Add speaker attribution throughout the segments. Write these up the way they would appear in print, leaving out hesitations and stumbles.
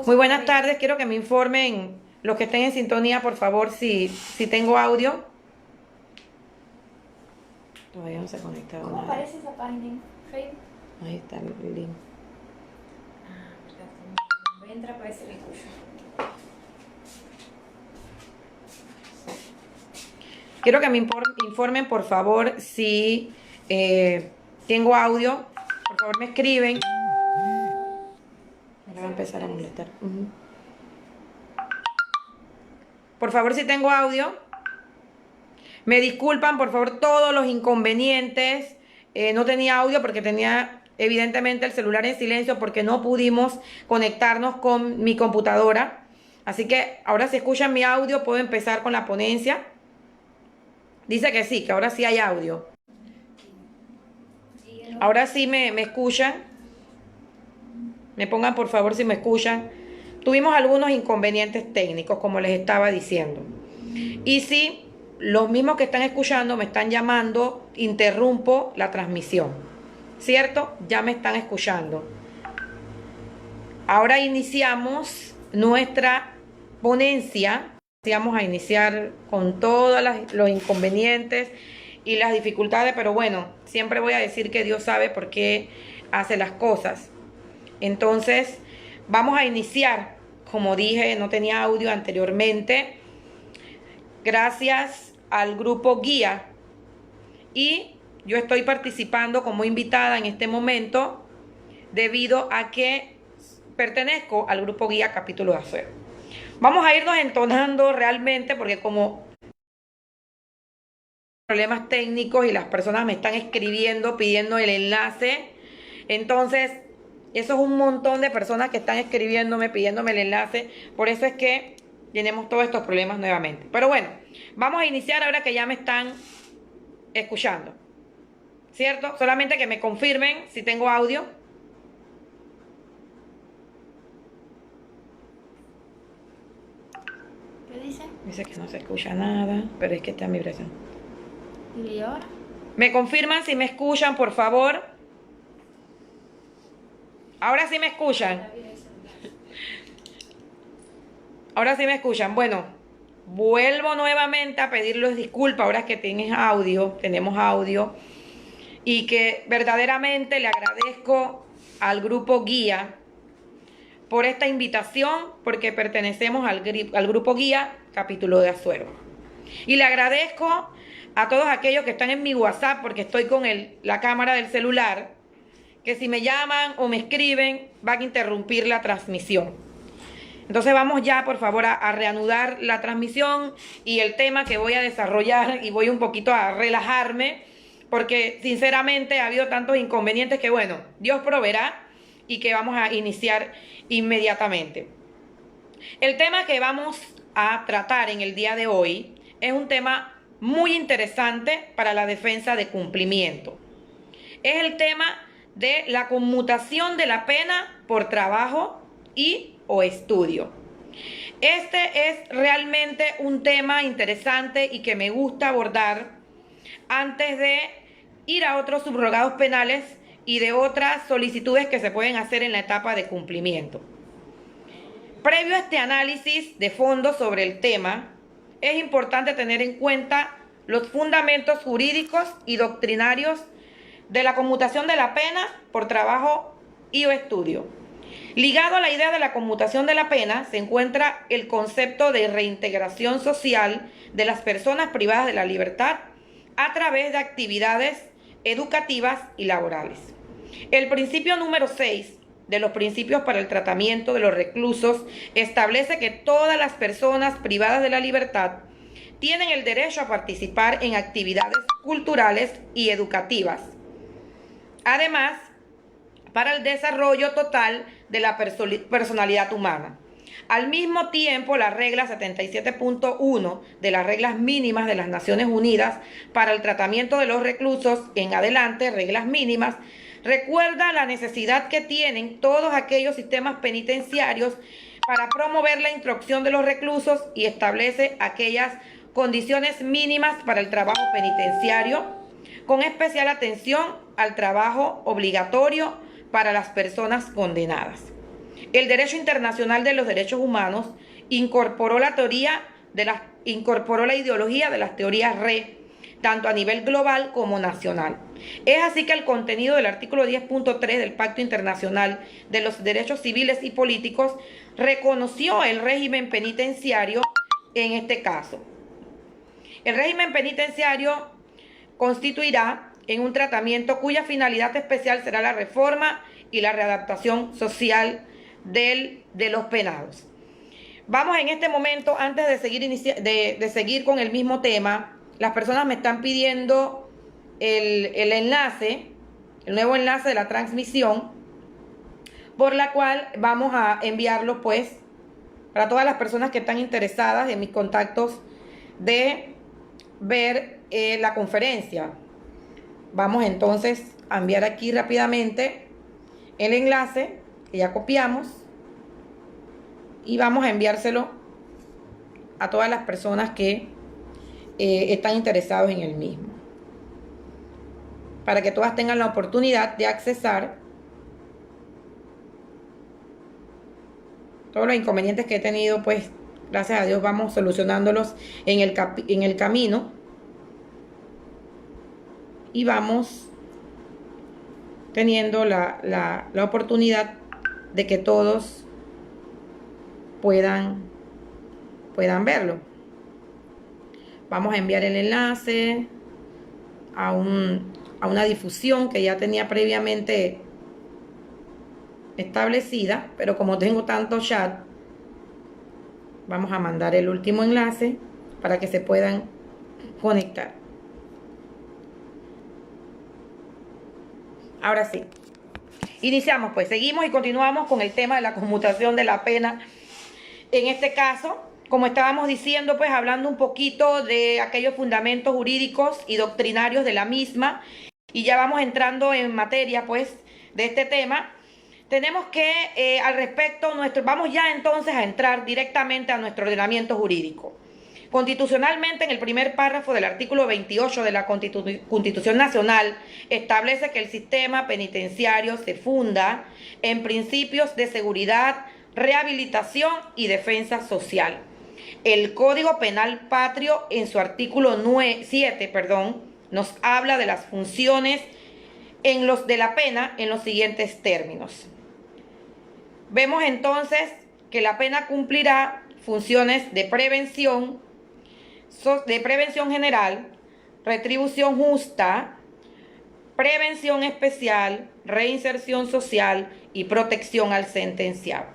Speaker 1: Muy buenas tardes, quiero que me informen los que estén en sintonía, por favor, si tengo audio. Todavía no se ha conectado
Speaker 2: ¿Cómo
Speaker 1: nada.
Speaker 2: aparece esa página en Facebook?
Speaker 1: Ahí está el link.
Speaker 2: Voy a entrar para ese recurso.
Speaker 1: Quiero que me informen, por favor, si tengo audio. Por favor, me escriben. Me va a empezar a molestar. Por favor, si tengo audio. Me disculpan, por favor, todos los inconvenientes. No tenía audio porque tenía evidentemente el celular en silencio porque no pudimos conectarnos con mi computadora. Así que ahora si escuchan mi audio puedo empezar con la ponencia. Dice que sí, que ahora sí hay audio. Ahora sí me escuchan. Me pongan por favor si me escuchan. Tuvimos algunos inconvenientes técnicos, como les estaba diciendo. Y si los mismos que están escuchando me están llamando, interrumpo la transmisión. ¿Cierto? Ya me están escuchando. Ahora iniciamos nuestra ponencia. Vamos a iniciar con todos los inconvenientes y las dificultades, pero bueno, siempre voy a decir que Dios sabe por qué hace las cosas. Entonces, vamos a iniciar. Como dije, no tenía audio anteriormente. Gracias al grupo Guía. Y yo estoy participando como invitada en este momento debido a que pertenezco al grupo Guía Capítulo de Azuero. Vamos a irnos entonando realmente porque como problemas técnicos y las personas me están escribiendo pidiendo el enlace, entonces eso es un montón de personas que están escribiéndome pidiéndome el enlace, por eso es que tenemos todos estos problemas nuevamente. Pero bueno, vamos a iniciar ahora que ya me están escuchando, ¿cierto? Solamente que me confirmen si tengo audio.
Speaker 2: ¿Qué dice?
Speaker 1: Dice que no se escucha nada, pero es que está en vibración.
Speaker 2: ¿Y ahora?
Speaker 1: ¿Me confirman si me escuchan, por favor? Ahora sí me escuchan. Ahora sí me escuchan. Bueno, vuelvo nuevamente a pedirles disculpas ahora que tenemos audio. Y que verdaderamente le agradezco al grupo Guía por esta invitación, porque pertenecemos al grupo Guía Capítulo de Azuero. Y le agradezco a todos aquellos que están en mi WhatsApp, porque estoy con la cámara del celular, que si me llaman o me escriben, van a interrumpir la transmisión. Entonces vamos ya, por favor, a reanudar la transmisión y el tema que voy a desarrollar, y voy un poquito a relajarme, porque sinceramente ha habido tantos inconvenientes que bueno, Dios proveerá y que vamos a iniciar inmediatamente. El tema que vamos a tratar en el día de hoy es un tema muy interesante para la defensa de cumplimiento. Es el tema de la conmutación de la pena por trabajo o estudio. Este es realmente un tema interesante y que me gusta abordar antes de ir a otros subrogados penales y de otras solicitudes que se pueden hacer en la etapa de cumplimiento. Previo a este análisis de fondo sobre el tema, es importante tener en cuenta los fundamentos jurídicos y doctrinarios de la conmutación de la pena por trabajo o estudio. Ligado a la idea de la conmutación de la pena se encuentra el concepto de reintegración social de las personas privadas de la libertad a través de actividades educativas y laborales. El principio número 6 de los principios para el tratamiento de los reclusos establece que todas las personas privadas de la libertad tienen el derecho a participar en actividades culturales y educativas. Además, para el desarrollo total de la personalidad humana. Al mismo tiempo, la regla 77.1 de las reglas mínimas de las Naciones Unidas para el tratamiento de los reclusos en adelante, reglas mínimas, recuerda la necesidad que tienen todos aquellos sistemas penitenciarios para promover la instrucción de los reclusos y establece aquellas condiciones mínimas para el trabajo penitenciario, con especial atención al trabajo obligatorio para las personas condenadas. el derecho internacional de los derechos humanos incorporó la ideología de las teorías RE, tanto a nivel global como nacional. Es así que el contenido del artículo 10.3 del Pacto Internacional de los Derechos Civiles y Políticos reconoció el régimen penitenciario en este caso. El régimen penitenciario constituirá en un tratamiento cuya finalidad especial será la reforma y la readaptación social de los penados. Vamos en este momento, antes de seguir con el mismo tema, las personas me están pidiendo el enlace, el nuevo enlace de la transmisión, por la cual vamos a enviarlo pues para todas las personas que están interesadas en mis contactos de ver la conferencia. Vamos entonces a enviar aquí rápidamente el enlace que ya copiamos y vamos a enviárselo a todas las personas que están interesados en el mismo, para que todas tengan la oportunidad de accesar. Todos los inconvenientes que he tenido, pues gracias a Dios vamos solucionándolos en el camino y vamos teniendo la oportunidad de que todos puedan verlo. Vamos a enviar el enlace a una difusión que ya tenía previamente establecida, pero como tengo tanto chat, vamos a mandar el último enlace para que se puedan conectar. Ahora sí, iniciamos pues, seguimos y continuamos con el tema de la conmutación de la pena. En este caso, como estábamos diciendo, pues hablando un poquito de aquellos fundamentos jurídicos y doctrinarios de la misma, y ya vamos entrando en materia pues de este tema. Tenemos que al respecto, vamos ya entonces a entrar directamente a nuestro ordenamiento jurídico. Constitucionalmente, en el primer párrafo del artículo 28 de la Constitución Nacional, establece que el sistema penitenciario se funda en principios de seguridad, rehabilitación y defensa social. El Código Penal Patrio, en su artículo 7, nos habla de las funciones de la pena en los siguientes términos. Vemos entonces que la pena cumplirá funciones de prevención general, retribución justa, prevención especial, reinserción social y protección al sentenciado.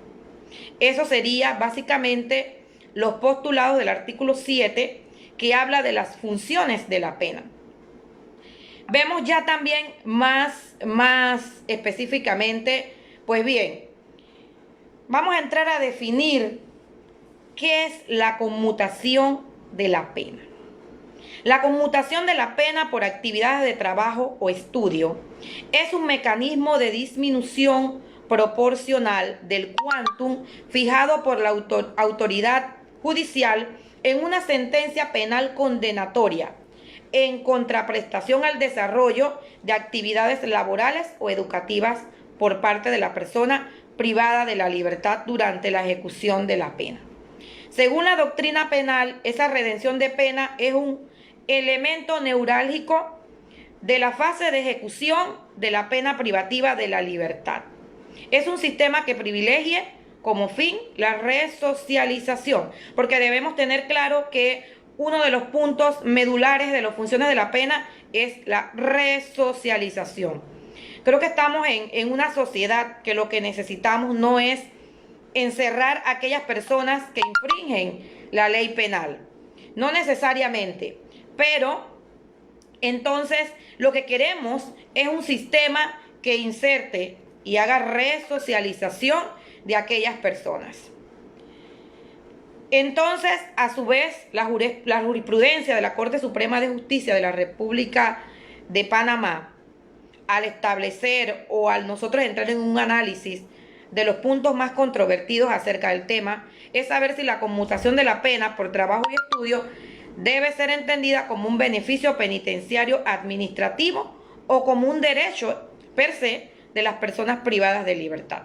Speaker 1: Eso sería básicamente los postulados del artículo 7, que habla de las funciones de la pena. Vemos ya también más específicamente, pues bien, vamos a entrar a definir qué es la conmutación de la pena. La conmutación de la pena por actividades de trabajo o estudio es un mecanismo de disminución proporcional del quantum fijado por la autoridad judicial en una sentencia penal condenatoria, en contraprestación al desarrollo de actividades laborales o educativas por parte de la persona privada de la libertad durante la ejecución de la pena. Según la doctrina penal, esa redención de pena es un elemento neurálgico de la fase de ejecución de la pena privativa de la libertad. Es un sistema que privilegie como fin la resocialización, porque debemos tener claro que uno de los puntos medulares de las funciones de la pena es la resocialización. Creo que estamos en una sociedad que lo que necesitamos no es encerrar a aquellas personas que infringen la ley penal, no necesariamente, pero entonces lo que queremos es un sistema que inserte y haga resocialización de aquellas personas. Entonces, a su vez, la jurisprudencia de la Corte Suprema de Justicia de la República de Panamá, al establecer o al nosotros entrar en un análisis de los puntos más controvertidos acerca del tema, es saber si la conmutación de la pena por trabajo y estudio debe ser entendida como un beneficio penitenciario administrativo o como un derecho per se de las personas privadas de libertad.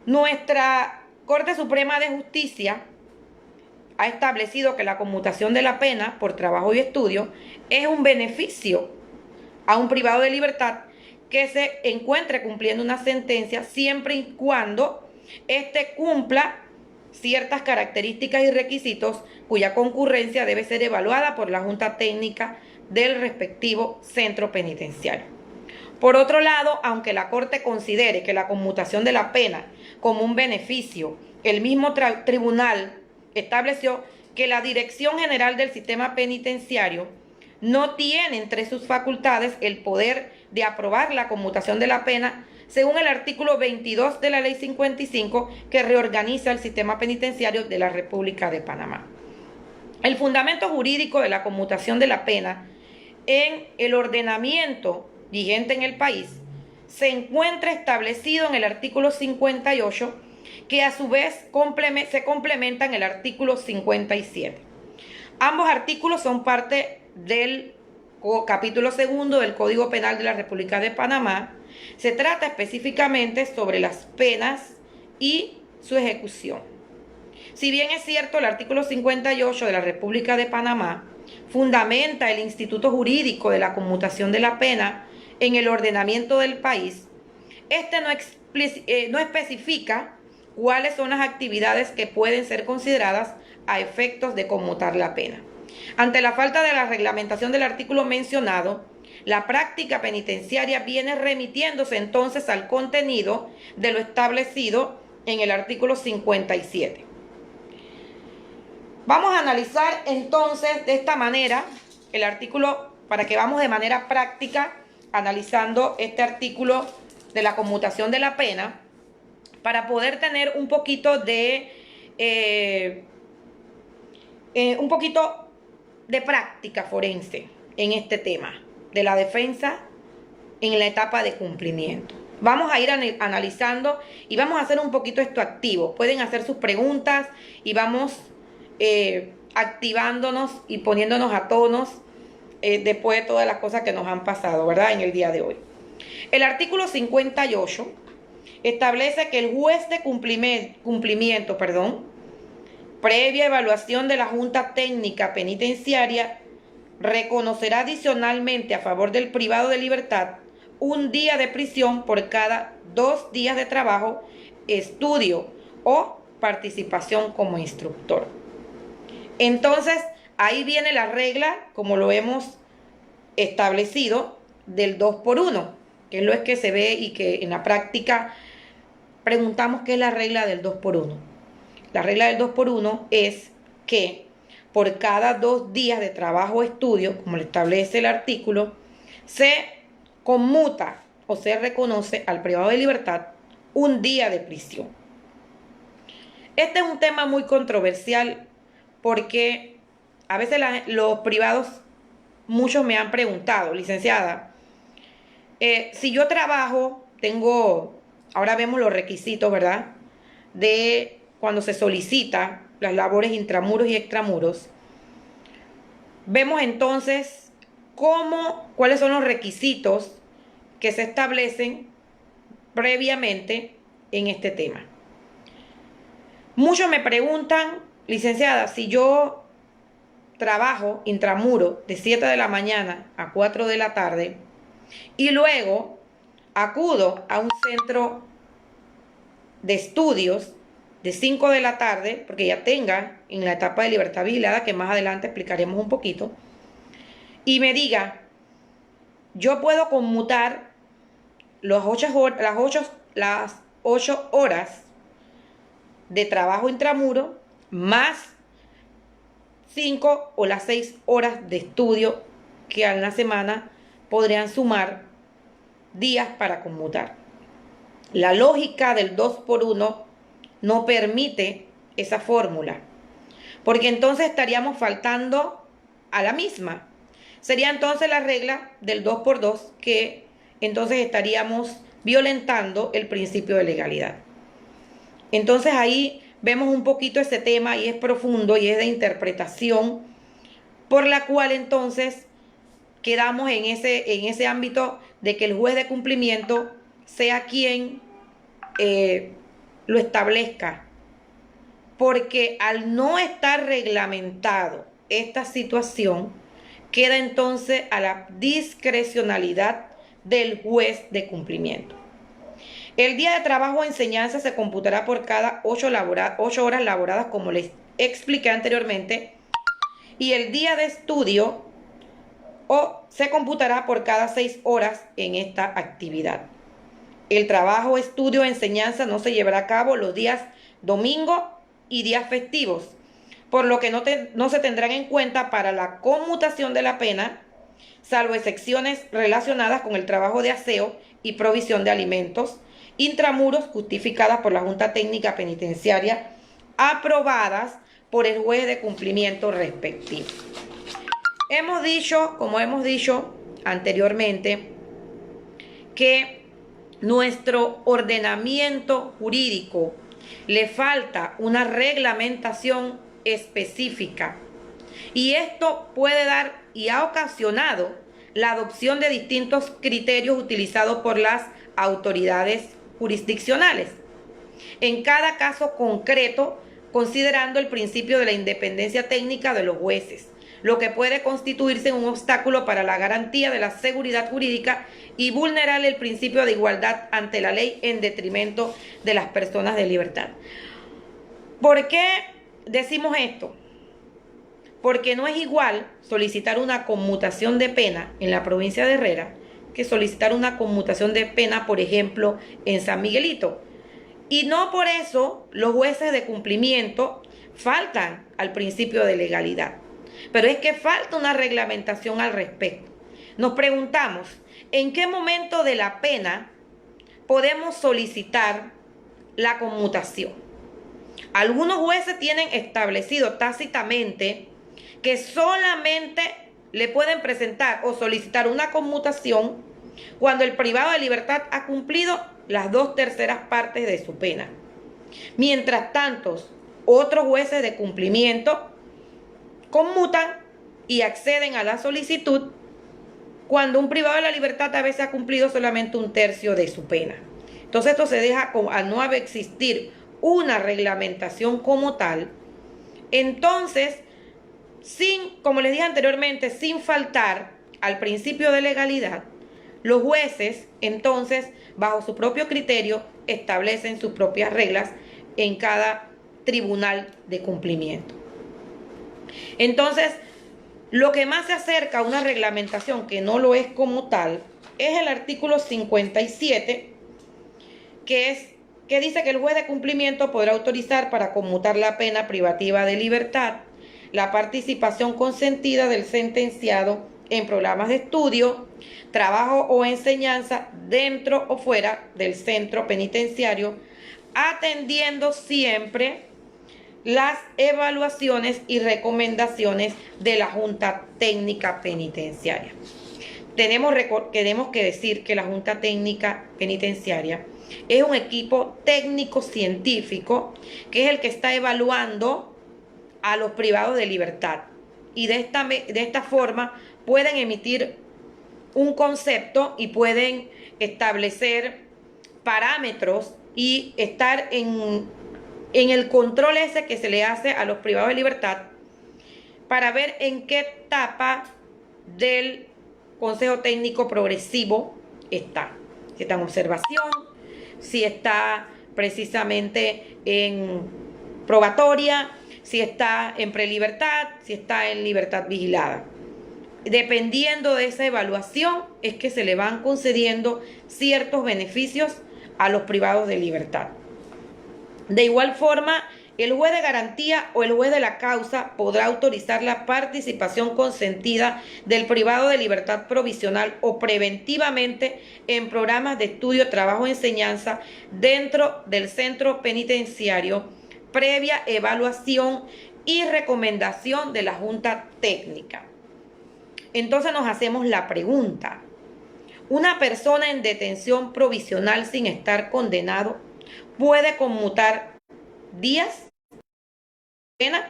Speaker 1: Nuestra Corte Suprema de Justicia ha establecido que la conmutación de la pena por trabajo y estudio es un beneficio a un privado de libertad que se encuentre cumpliendo una sentencia siempre y cuando éste cumpla ciertas características y requisitos cuya concurrencia debe ser evaluada por la Junta Técnica del respectivo centro penitenciario. Por otro lado, aunque la Corte considere que la conmutación de la pena como un beneficio, el mismo tribunal estableció que la Dirección General del Sistema Penitenciario no tiene entre sus facultades el poder de aprobar la conmutación de la pena según el artículo 22 de la Ley 55 que reorganiza el sistema penitenciario de la República de Panamá. El fundamento jurídico de la conmutación de la pena en el ordenamiento vigente en el país se encuentra establecido en el artículo 58, que a su vez se complementa en el artículo 57. Ambos artículos son parte del capítulo segundo del Código Penal de la República de Panamá. Se trata específicamente sobre las penas y su ejecución. Si bien es cierto, el artículo 58 de la República de Panamá fundamenta el instituto jurídico de la conmutación de la pena en el ordenamiento del país, este no especifica cuáles son las actividades que pueden ser consideradas a efectos de conmutar la pena. Ante la falta de la reglamentación del artículo mencionado, la práctica penitenciaria viene remitiéndose entonces al contenido de lo establecido en el artículo 57. Vamos a analizar entonces de esta manera el artículo para que vamos de manera práctica analizando este artículo de la conmutación de la pena para poder tener un poquito de práctica forense en este tema de la defensa en la etapa de cumplimiento. Vamos a ir analizando y vamos a hacer un poquito esto activo. Pueden hacer sus preguntas y vamos activándonos y poniéndonos a tonos después de todas las cosas que nos han pasado, ¿verdad? En el día de hoy. El artículo 58 establece que el juez de cumplimiento, previa evaluación de la Junta Técnica Penitenciaria, reconocerá adicionalmente a favor del privado de libertad un día de prisión por cada 2 días de trabajo, estudio o participación como instructor. Entonces, ahí viene la regla, como lo hemos establecido, del 2x1, que es lo que se ve y que en la práctica preguntamos qué es la regla del 2x1. La regla del 2x1 es que por cada 2 días de trabajo o estudio, como lo establece el artículo, se conmuta o se reconoce al privado de libertad un día de prisión. Este es un tema muy controversial porque a veces los privados, muchos me han preguntado, licenciada, si yo trabajo, ahora vemos los requisitos, ¿verdad? De cuando se solicita las labores intramuros y extramuros. Vemos entonces cuáles son los requisitos que se establecen previamente en este tema. Muchos me preguntan, licenciada, si yo trabajo intramuro de 7 de la mañana a 4 de la tarde y luego acudo a un centro de estudios de 5 de la tarde, porque ya tenga en la etapa de libertad vigilada, que más adelante explicaremos un poquito, y me diga, yo puedo conmutar las 8 horas de trabajo intramuro más 5 o las 6 horas de estudio que a la semana podrían sumar días para conmutar. La lógica del 2x1 no permite esa fórmula, porque entonces estaríamos faltando a la misma. Sería entonces la regla del 2x2 que entonces estaríamos violentando el principio de legalidad. Entonces ahí vemos un poquito ese tema y es profundo y es de interpretación, por la cual entonces quedamos en ese ámbito de que el juez de cumplimiento sea quien lo establezca, porque al no estar reglamentado esta situación, queda entonces a la discrecionalidad del juez de cumplimiento. El día de trabajo o enseñanza se computará por cada 8 horas laboradas, como les expliqué anteriormente, y el día de estudio se computará por cada 6 horas en esta actividad. El trabajo, estudio o enseñanza no se llevará a cabo los días domingo y días festivos, por lo que no se tendrán en cuenta para la conmutación de la pena, salvo excepciones relacionadas con el trabajo de aseo y provisión de alimentos intramuros justificadas por la Junta Técnica Penitenciaria, aprobadas por el juez de cumplimiento respectivo. Como hemos dicho anteriormente, que nuestro ordenamiento jurídico le falta una reglamentación específica, y esto puede dar y ha ocasionado la adopción de distintos criterios utilizados por las autoridades jurisdiccionales, en cada caso concreto, considerando el principio de la independencia técnica de los jueces, lo que puede constituirse un obstáculo para la garantía de la seguridad jurídica y vulnerar el principio de igualdad ante la ley en detrimento de las personas de libertad. ¿Por qué decimos esto? Porque no es igual solicitar una conmutación de pena en la provincia de Herrera que solicitar una conmutación de pena, por ejemplo, en San Miguelito. Y no por eso los jueces de cumplimiento faltan al principio de legalidad, pero es que falta una reglamentación al respecto. Nos preguntamos, ¿en qué momento de la pena podemos solicitar la conmutación? Algunos jueces tienen establecido tácitamente que solamente le pueden presentar o solicitar una conmutación cuando el privado de libertad ha cumplido las 2/3 partes de su pena. Mientras tanto, otros jueces de cumplimiento conmutan y acceden a la solicitud cuando un privado de la libertad a veces ha cumplido solamente 1/3 de su pena. Entonces esto se deja, al no existir una reglamentación como tal, entonces, como les dije anteriormente, sin faltar al principio de legalidad, los jueces, entonces, bajo su propio criterio, establecen sus propias reglas en cada tribunal de cumplimiento. Entonces, lo que más se acerca a una reglamentación que no lo es como tal es el artículo 57, que dice que el juez de cumplimiento podrá autorizar para conmutar la pena privativa de libertad la participación consentida del sentenciado en programas de estudio, trabajo o enseñanza dentro o fuera del centro penitenciario, atendiendo siempre las evaluaciones y recomendaciones de la Junta Técnica Penitenciaria. Tenemos que decir que la Junta Técnica Penitenciaria es un equipo técnico-científico que es el que está evaluando a los privados de libertad, y de esta forma pueden emitir un concepto y pueden establecer parámetros y estar en el control ese que se le hace a los privados de libertad para ver en qué etapa del Consejo Técnico Progresivo está. Si está en observación, si está precisamente en probatoria, si está en prelibertad, si está en libertad vigilada. Dependiendo de esa evaluación es que se le van concediendo ciertos beneficios a los privados de libertad. De igual forma, el juez de garantía o el juez de la causa podrá autorizar la participación consentida del privado de libertad provisional o preventivamente en programas de estudio, trabajo o enseñanza dentro del centro penitenciario, previa evaluación y recomendación de la Junta Técnica. Entonces nos hacemos la pregunta: ¿una persona en detención provisional sin estar condenado puede conmutar días de pena?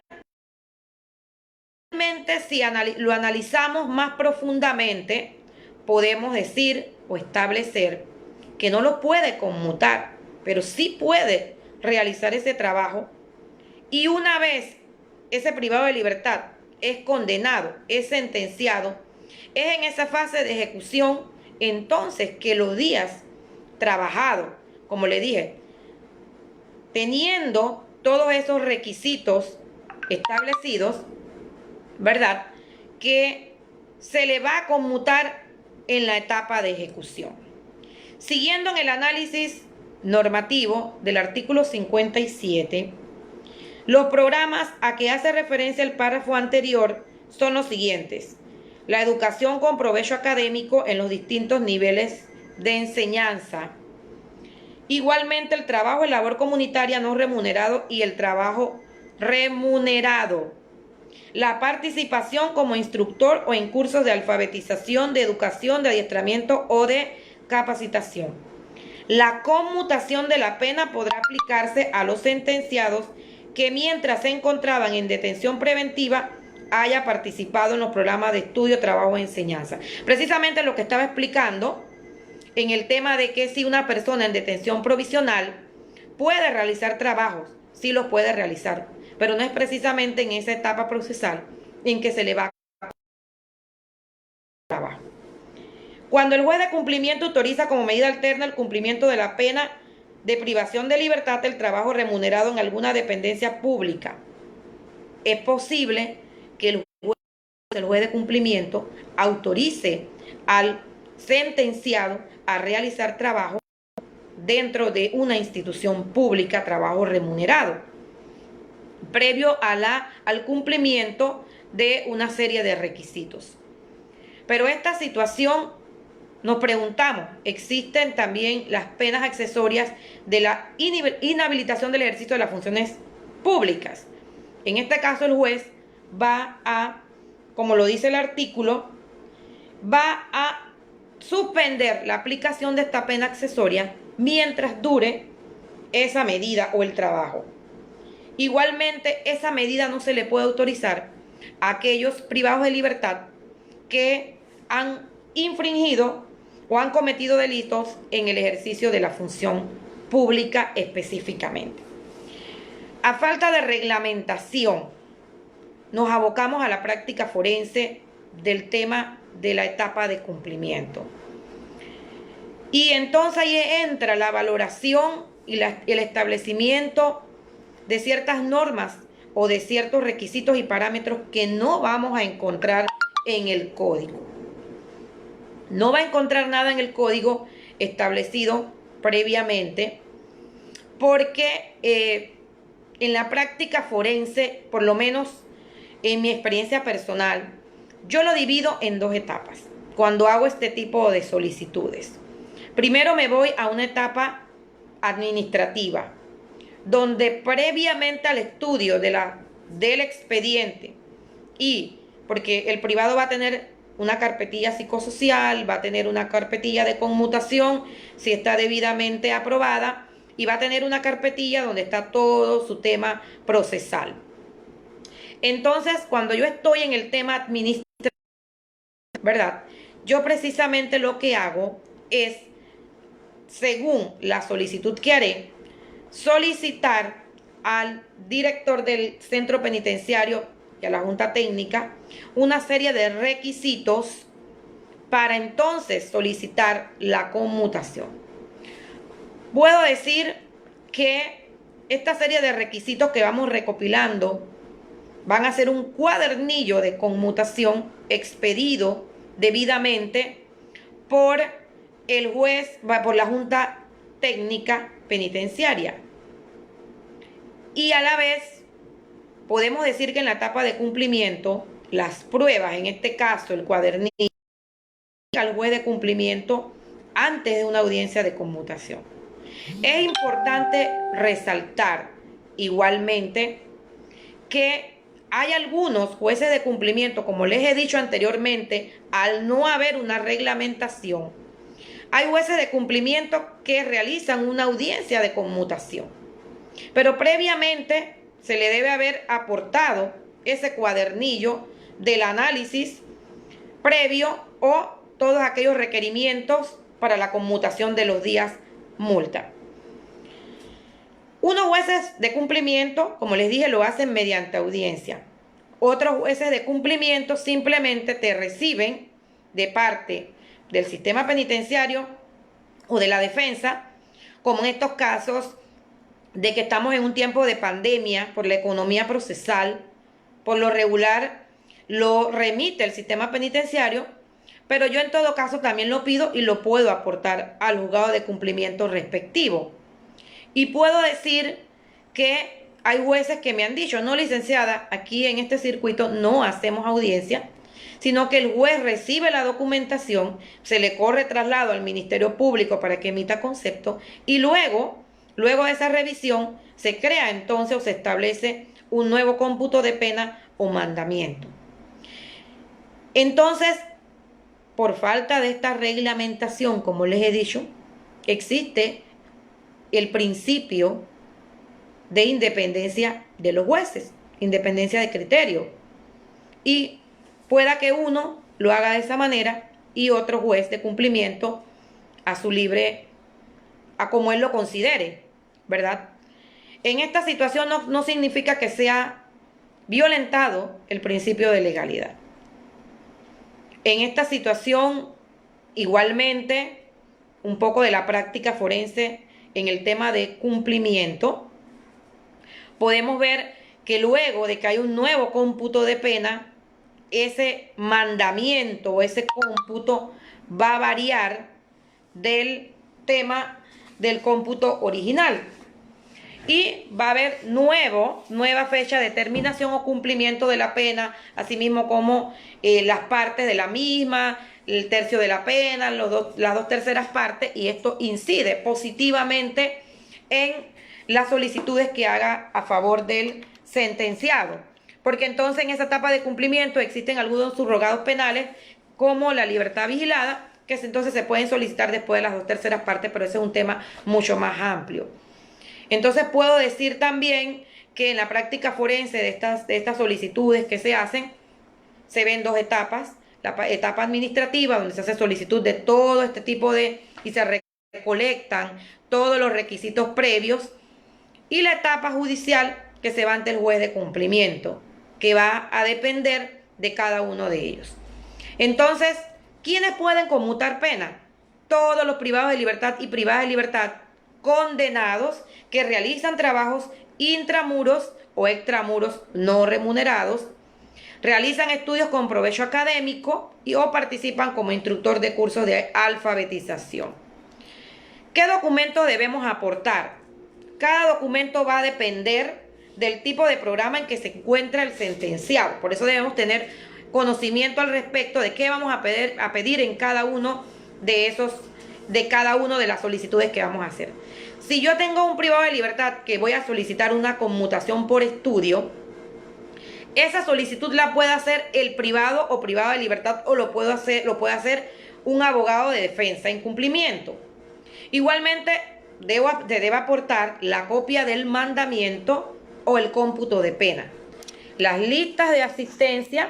Speaker 1: Realmente, si lo analizamos más profundamente, podemos decir o establecer que no lo puede conmutar, pero sí puede realizar ese trabajo y una vez ese privado de libertad es condenado, es sentenciado, es en esa fase de ejecución entonces que los días trabajados, como le dije, teniendo todos esos requisitos establecidos, ¿verdad? Que se le va a conmutar en la etapa de ejecución. Siguiendo en el análisis normativo del artículo 57, los programas a que hace referencia el párrafo anterior son los siguientes: la educación con provecho académico en los distintos niveles de enseñanza. Igualmente el trabajo en labor comunitaria no remunerado y el trabajo remunerado. La participación como instructor o en cursos de alfabetización, de educación, de adiestramiento o de capacitación. La conmutación de la pena podrá aplicarse a los sentenciados que mientras se encontraban en detención preventiva haya participado en los programas de estudio, trabajo e enseñanza. Precisamente lo que estaba explicando en el tema de que si una persona en detención provisional puede realizar trabajos, sí los puede realizar, pero no es precisamente en esa etapa procesal en que se le va a trabajo. Cuando el juez de cumplimiento autoriza como medida alterna el cumplimiento de la pena de privación de libertad del trabajo remunerado en alguna dependencia pública, es posible que el juez de cumplimiento autorice al sentenciado a realizar trabajo dentro de una institución pública, trabajo remunerado, previo al cumplimiento de una serie de requisitos. Pero esta situación, nos preguntamos, existen también las penas accesorias de la inhabilitación del ejercicio de las funciones públicas. En este caso el juez va a, como lo dice el artículo, va a suspender la aplicación de esta pena accesoria mientras dure esa medida o el trabajo. Igualmente, esa medida no se le puede autorizar a aquellos privados de libertad que han infringido o han cometido delitos en el ejercicio de la función pública específicamente. A falta de reglamentación, nos abocamos a la práctica forense del tema de la etapa de cumplimiento. Y entonces ahí entra la valoración y el establecimiento de ciertas normas o de ciertos requisitos y parámetros que no vamos a encontrar en el código. No va a encontrar nada en el código establecido previamente porque en la práctica forense, por lo menos en mi experiencia personal, yo lo divido en dos etapas cuando hago este tipo de solicitudes. Primero me voy a una etapa administrativa, donde previamente al estudio del expediente, y porque el privado va a tener una carpetilla psicosocial, va a tener una carpetilla de conmutación si está debidamente aprobada, y va a tener una carpetilla donde está todo su tema procesal. Entonces, cuando yo estoy en el tema administrativo, ¿verdad? Yo precisamente lo que hago es, según la solicitud que haré, solicitar al director del centro penitenciario y a la Junta Técnica una serie de requisitos para entonces solicitar la conmutación. Puedo decir que esta serie de requisitos que vamos recopilando van a ser un cuadernillo de conmutación expedido debidamente por el juez, por la Junta Técnica Penitenciaria. Y a la vez podemos decir que en la etapa de cumplimiento, las pruebas, en este caso el cuadernillo, al juez de cumplimiento antes de una audiencia de conmutación. Es importante resaltar igualmente que hay algunos jueces de cumplimiento, como les he dicho anteriormente, al no haber una reglamentación, hay jueces de cumplimiento que realizan una audiencia de conmutación, pero previamente se le debe haber aportado ese cuadernillo del análisis previo o todos aquellos requerimientos para la conmutación de los días multa. Unos jueces de cumplimiento, como les dije, lo hacen mediante audiencia. Otros jueces de cumplimiento simplemente te reciben de parte del sistema penitenciario o de la defensa, como en estos casos de que estamos en un tiempo de pandemia por la economía procesal. Por lo regular lo remite el sistema penitenciario, pero yo en todo caso también lo pido y lo puedo aportar al juzgado de cumplimiento respectivo. Y puedo decir que hay jueces que me han dicho: no, licenciada, aquí en este circuito no hacemos audiencia, sino que el juez recibe la documentación, se le corre traslado al Ministerio Público para que emita concepto y luego de esa revisión se crea entonces o se establece un nuevo cómputo de pena o mandamiento. Entonces, por falta de esta reglamentación, como les he dicho, existe el principio de independencia de los jueces, independencia de criterio. Y pueda que uno lo haga de esa manera y otro juez de cumplimiento a su libre, a como él lo considere, ¿verdad? En esta situación no significa que sea violentado el principio de legalidad. En esta situación, igualmente, un poco de la práctica forense en el tema de cumplimiento, podemos ver que luego de que hay un nuevo cómputo de pena, ese mandamiento o ese cómputo va a variar del tema del cómputo original. Y va a haber nueva fecha de terminación o cumplimiento de la pena, asimismo como las partes de la misma, el tercio de la pena, las dos terceras partes, y esto incide positivamente en las solicitudes que haga a favor del sentenciado. Porque entonces en esa etapa de cumplimiento existen algunos subrogados penales como la libertad vigilada, que entonces se pueden solicitar después de las dos terceras partes, pero ese es un tema mucho más amplio. Entonces puedo decir también que en la práctica forense de estas solicitudes que se hacen, se ven dos etapas. La etapa administrativa, donde se hace solicitud de todo este tipo y se recolectan todos los requisitos previos, y la etapa judicial, que se va ante el juez de cumplimiento, que va a depender de cada uno de ellos. Entonces, ¿quiénes pueden conmutar pena? Todos los privados de libertad y privadas de libertad condenados que realizan trabajos intramuros o extramuros no remunerados, realizan estudios con provecho académico o participan como instructor de cursos de alfabetización. ¿Qué documentos debemos aportar? Cada documento va a depender del tipo de programa en que se encuentra el sentenciado. Por eso debemos tener conocimiento al respecto de qué vamos a pedir en cada uno de cada una de las solicitudes que vamos a hacer. Si yo tengo un privado de libertad que voy a solicitar una conmutación por estudio, esa solicitud la puede hacer el privado o privada de libertad, o lo puede hacer un abogado de defensa en cumplimiento. Igualmente debe aportar la copia del mandamiento o el cómputo de pena, las listas de asistencia,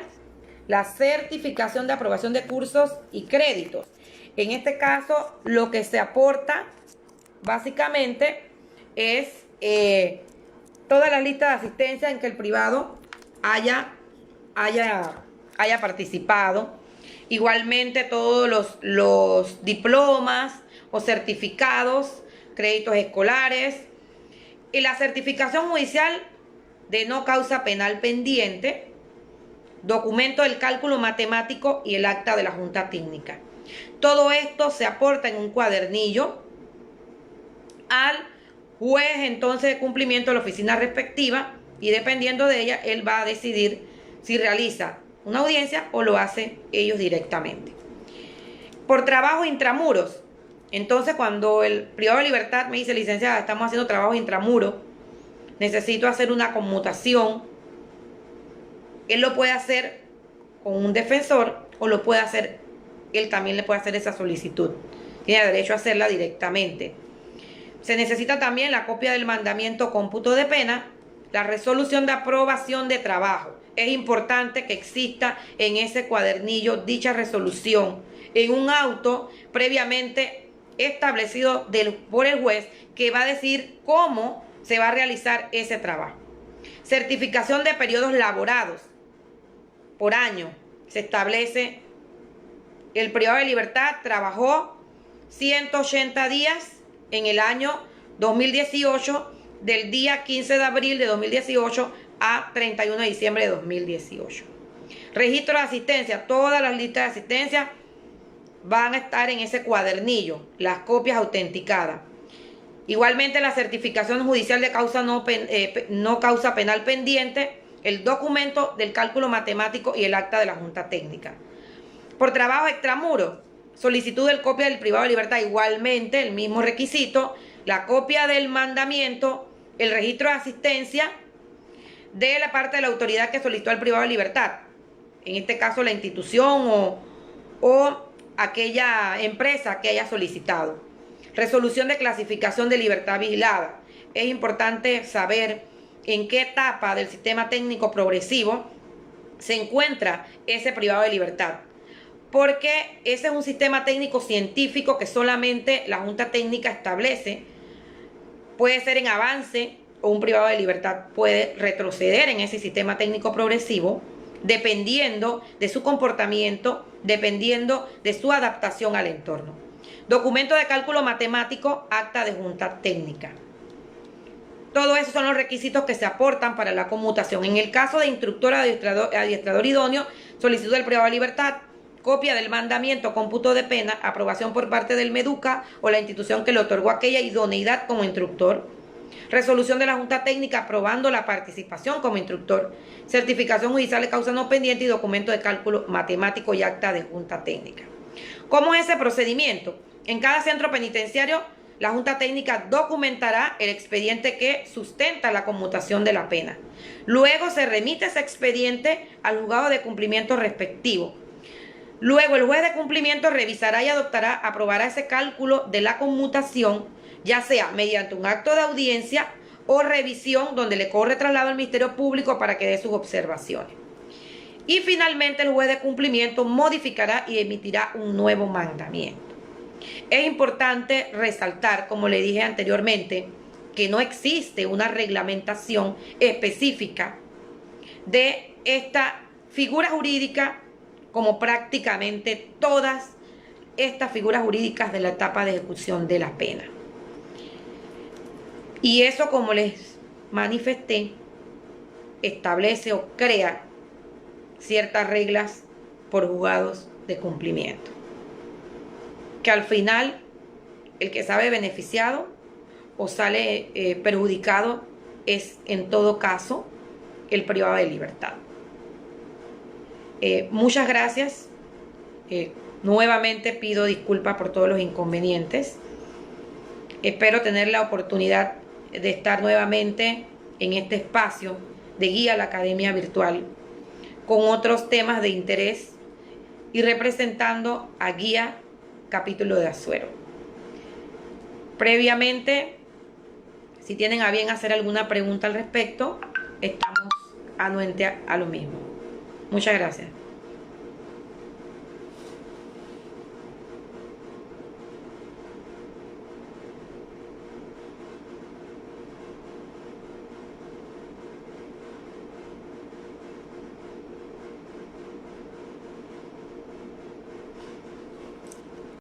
Speaker 1: la certificación de aprobación de cursos y créditos. En este caso, lo que se aporta básicamente es todas las listas de asistencia en que el privado haya participado. Igualmente todos los diplomas o certificados, créditos escolares, y la certificación judicial de no causa penal pendiente, documento del cálculo matemático y el acta de la Junta Técnica. Todo esto se aporta en un cuadernillo al juez entonces de cumplimiento de la oficina respectiva, y dependiendo de ella, él va a decidir si realiza una audiencia o lo hace ellos directamente. Por trabajo intramuros. Entonces, cuando el privado de libertad me dice: licenciada, estamos haciendo trabajo intramuros, necesito hacer una conmutación, él lo puede hacer con un defensor o lo puede hacer, él también le puede hacer esa solicitud. Tiene derecho a hacerla directamente. Se necesita también la copia del mandamiento cómputo de pena, la resolución de aprobación de trabajo. Es importante que exista en ese cuadernillo dicha resolución en un auto previamente establecido por el juez, que va a decir cómo se va a realizar ese trabajo. Certificación de periodos laborados por año. Se establece el privado de libertad trabajó 180 días en el año 2018, del día 15 de abril de 2018 a 31 de diciembre de 2018. Registro de asistencia. Todas las listas de asistencia van a estar en ese cuadernillo, las copias autenticadas. Igualmente la certificación judicial de causa no causa penal pendiente, el documento del cálculo matemático y el acta de la Junta Técnica. Por trabajo extramuros, solicitud de copia del privado de libertad, igualmente el mismo requisito, la copia del mandamiento, el registro de asistencia de la parte de la autoridad que solicitó al privado de libertad, en este caso la institución o aquella empresa que haya solicitado. Resolución de clasificación de libertad vigilada. Es importante saber en qué etapa del sistema técnico progresivo se encuentra ese privado de libertad, porque ese es un sistema técnico científico que solamente la Junta Técnica establece. Puede ser en avance o un privado de libertad puede retroceder en ese sistema técnico progresivo dependiendo de su comportamiento, dependiendo de su adaptación al entorno. Documento de cálculo matemático, acta de Junta Técnica. Todo eso son los requisitos que se aportan para la conmutación. En el caso de instructor, adiestrador idóneo, solicitud del privado de libertad, copia del mandamiento, cómputo de pena, aprobación por parte del MEDUCA o la institución que le otorgó aquella idoneidad como instructor, resolución de la Junta Técnica aprobando la participación como instructor, certificación judicial de causa no pendiente y documento de cálculo matemático y acta de Junta Técnica. ¿Cómo es ese procedimiento? En cada centro penitenciario, la Junta Técnica documentará el expediente que sustenta la conmutación de la pena. Luego se remite ese expediente al juzgado de cumplimiento respectivo. Luego el juez de cumplimiento revisará y aprobará ese cálculo de la conmutación, ya sea mediante un acto de audiencia o revisión donde le corre traslado al Ministerio Público para que dé sus observaciones. Y finalmente el juez de cumplimiento modificará y emitirá un nuevo mandamiento. Es importante resaltar, como le dije anteriormente, que no existe una reglamentación específica de esta figura jurídica, como prácticamente todas estas figuras jurídicas de la etapa de ejecución de la pena. Y eso, como les manifesté, establece o crea ciertas reglas por juzgados de cumplimiento, que al final el que sale beneficiado o sale perjudicado es en todo caso el privado de libertad. Muchas gracias. Nuevamente pido disculpas por todos los inconvenientes. Espero tener la oportunidad de estar nuevamente en este espacio de Guía a la Academia Virtual con otros temas de interés y representando a Guía Capítulo de Azuero. Previamente, si tienen a bien hacer alguna pregunta al respecto, estamos anuentes a lo mismo. Muchas gracias.